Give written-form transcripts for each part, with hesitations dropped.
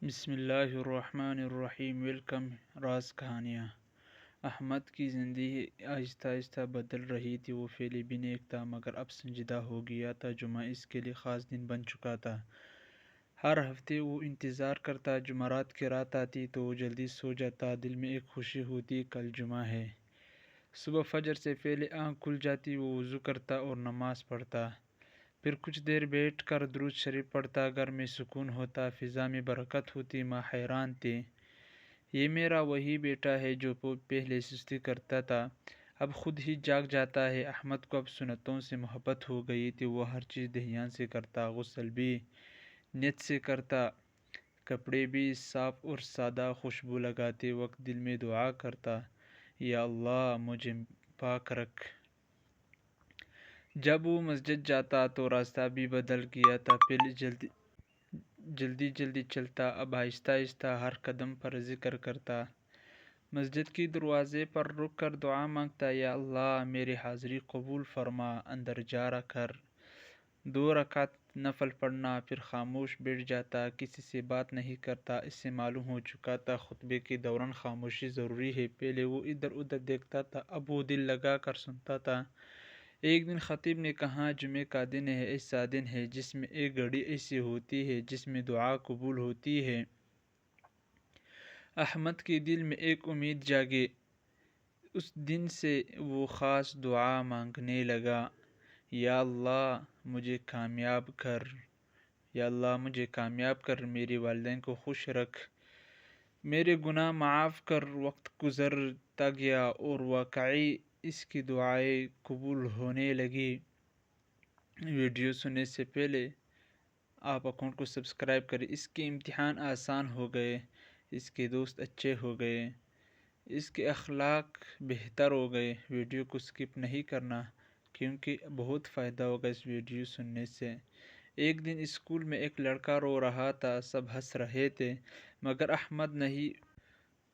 بسم اللہ الرحمن الرحیم۔ ویلکم راز کہانیاں۔ احمد کی زندگی آہستہ آہستہ بدل رہی تھی۔ وہ پہلے بھی نیک تھا مگر اب سنجیدہ ہو گیا تھا۔ جمعہ اس کے لیے خاص دن بن چکا تھا۔ ہر ہفتے وہ انتظار کرتا، جمعرات کی رات آتی تو وہ جلدی سو جاتا۔ دل میں ایک خوشی ہوتی، کل جمعہ ہے۔ صبح فجر سے پہلے آنکھ کھل جاتی، وہ وضو کرتا اور نماز پڑھتا۔ پھر کچھ دیر بیٹھ کر درود شریف پڑھتا۔ گھر میں سکون ہوتا، فضا میں برکت ہوتی۔ ماں حیران تھی، یہ میرا وہی بیٹا ہے جو پہلے سستی کرتا تھا، اب خود ہی جاگ جاتا ہے۔ احمد کو اب سنتوں سے محبت ہو گئی تھی۔ وہ ہر چیز دھیان سے کرتا، غسل بھی نیت سے کرتا، کپڑے بھی صاف اور سادہ۔ خوشبو لگاتے وقت دل میں دعا کرتا، یا اللہ مجھے پاک رکھ۔ جب وہ مسجد جاتا تو راستہ بھی بدل گیا تھا۔ پہلے جلدی چلتا، اب آہستہ آہستہ ہر قدم پر ذکر کرتا۔ مسجد کی دروازے پر رک کر دعا مانگتا، یا اللہ میری حاضری قبول فرما۔ اندر جا کر 2 رکعت نفل پڑھنا، پھر خاموش بیٹھ جاتا، کسی سے بات نہیں کرتا۔ اس سے معلوم ہو چکا تھا خطبے کے دوران خاموشی ضروری ہے۔ پہلے وہ ادھر ادھر دیکھتا تھا، اب وہ دل لگا کر سنتا تھا۔ ایک دن خطیب نے کہا، جمعے کا دن ہے، ایسا دن ہے جس میں ایک گھڑی ایسی ہوتی ہے جس میں دعا قبول ہوتی ہے۔ احمد کے دل میں ایک امید جاگی۔ اس دن سے وہ خاص دعا مانگنے لگا، یا اللہ مجھے کامیاب کر، یا اللہ مجھے کامیاب کر، میرے والدین کو خوش رکھ، میرے گناہ معاف کر۔ وقت گزرتا گیا اور واقعی اس کی دعائیں قبول ہونے لگی۔ ویڈیو سننے سے پہلے آپ اکاؤنٹ کو سبسکرائب کریں۔ اس کے امتحان آسان ہو گئے، اس کے دوست اچھے ہو گئے، اس کے اخلاق بہتر ہو گئے۔ ویڈیو کو سکپ نہیں کرنا کیونکہ بہت فائدہ ہوگا اس ویڈیو سننے سے۔ ایک دن اسکول میں ایک لڑکا رو رہا تھا، سب ہنس رہے تھے مگر احمد نہیں۔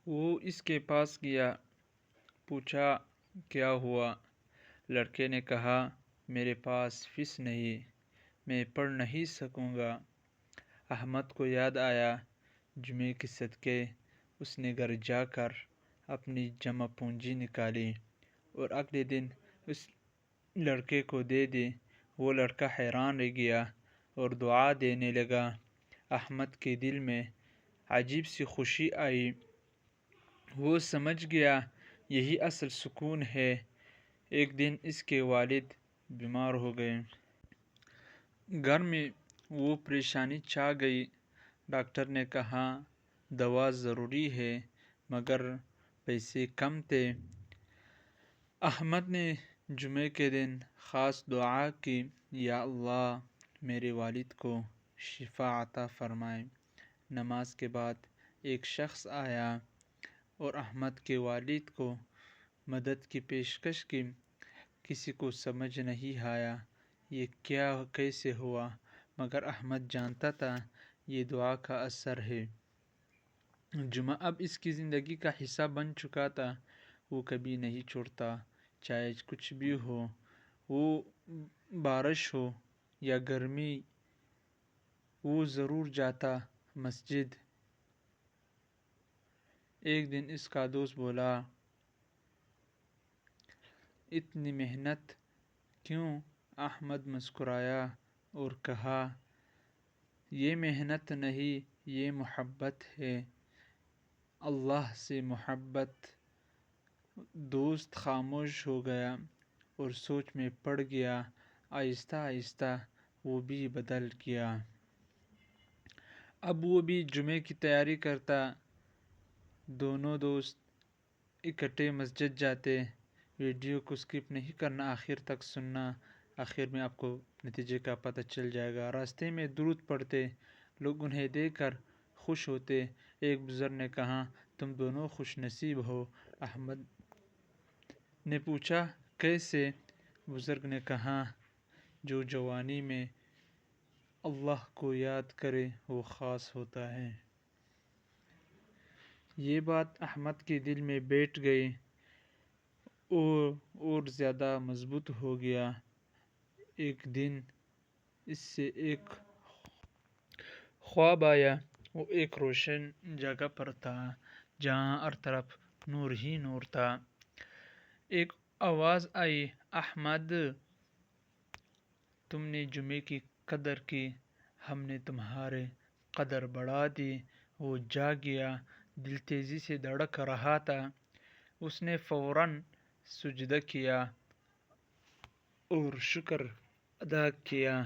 وہ اس کے پاس گیا، پوچھا کیا ہوا؟ لڑکے نے کہا، میرے پاس فیس نہیں، میں پڑھ نہیں سکوں گا۔ احمد کو یاد آیا، جمعے کے صدقے اس نے گھر جا کر اپنی جمع پونجی نکالی اور اگلے دن اس لڑکے کو دے دی۔ وہ لڑکا حیران رہ گیا اور دعا دینے لگا۔ احمد کے دل میں عجیب سی خوشی آئی۔ وہ سمجھ گیا یہی اصل سکون ہے۔ ایک دن اس کے والد بیمار ہو گئے۔ گھر میں وہ پریشانی چھا گئی۔ ڈاکٹر نے کہا دوا ضروری ہے مگر پیسے کم تھے۔ احمد نے جمعے کے دن خاص دعا کی، یا اللہ میرے والد کو شفا عطا فرمائے۔ نماز کے بعد ایک شخص آیا اور احمد کے والد کو مدد کی پیشکش کی۔ کسی کو سمجھ نہیں آیا یہ کیسے ہوا مگر احمد جانتا تھا یہ دعا کا اثر ہے۔ جمعہ اب اس کی زندگی کا حصہ بن چکا تھا۔ وہ کبھی نہیں چھوڑتا، چاہے کچھ بھی ہو، وہ بارش ہو یا گرمی، وہ ضرور جاتا مسجد۔ ایک دن اس کا دوست بولا، اتنی محنت کیوں؟ احمد مسکرایا اور کہا، یہ محنت نہیں، یہ محبت ہے، اللہ سے محبت۔ دوست خاموش ہو گیا اور سوچ میں پڑ گیا۔ آہستہ آہستہ وہ بھی بدل گیا۔ اب وہ بھی جمعے کی تیاری کرتا۔ دونوں دوست اکٹھے مسجد جاتے۔ ویڈیو کو سکپ نہیں کرنا، آخر تک سننا، آخر میں آپ کو نتیجے کا پتہ چل جائے گا۔ راستے میں درود پڑھتے، لوگ انہیں دیکھ کر خوش ہوتے۔ ایک بزرگ نے کہا، تم دونوں خوش نصیب ہو۔ احمد نے پوچھا کیسے؟ بزرگ نے کہا، جو جوانی میں اللہ کو یاد کرے وہ خاص ہوتا ہے۔ یہ بات احمد کے دل میں بیٹھ گئی اور زیادہ مضبوط ہو گیا۔ ایک دن اس سے ایک خواب آیا۔ وہ ایک روشن جگہ پر تھا جہاں ہر طرف نور ہی نور تھا۔ ایک آواز آئی، احمد تم نے جمعے کی قدر کی، ہم نے تمہارے قدر بڑھا دی۔ وہ جاگ گیا، دل تیزی سے دھڑک رہا تھا۔ اس نے فوراً سجدہ کیا اور شکر ادا کیا۔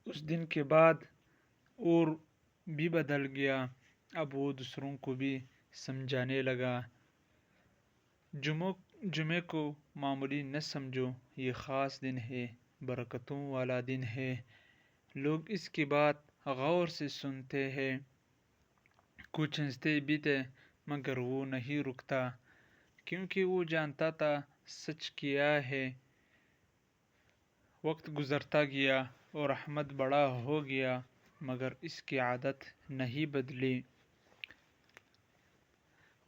اس دن کے بعد اور بھی بدل گیا۔ اب وہ دوسروں کو بھی سمجھانے لگا، جمعے کو معمولی نہ سمجھو، یہ خاص دن ہے، برکتوں والا دن ہے۔ لوگ اس کی بات غور سے سنتے ہیں، کچھ ہنستے بھی تھے، مگر وہ نہیں رکتا، کیونکہ وہ جانتا تھا سچ کیا ہے۔ وقت گزرتا گیا اور احمد بڑا ہو گیا، مگر اس کی عادت نہیں بدلی۔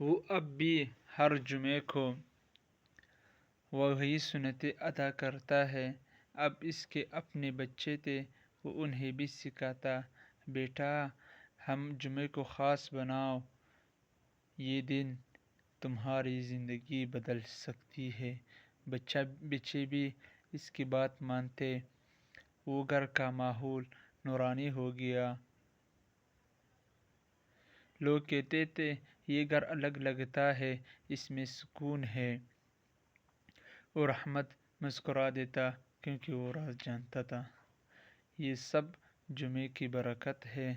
وہ اب بھی ہر جمعے کو وہی سنتیں ادا کرتا ہے۔ اب اس کے اپنے بچے تھے، وہ انہیں بھی سکھاتا، بیٹا ہم جمعے کو خاص بناؤ، یہ دن تمہاری زندگی بدل سکتی ہے۔ بچے بھی اس کی بات مانتے، وہ گھر کا ماحول نورانی ہو گیا۔ لوگ کہتے تھے یہ گھر الگ لگتا ہے، اس میں سکون ہے، اور احمد مسکرا دیتا کیونکہ وہ راز جانتا تھا۔ یہ سب جمعے کی برکت ہے۔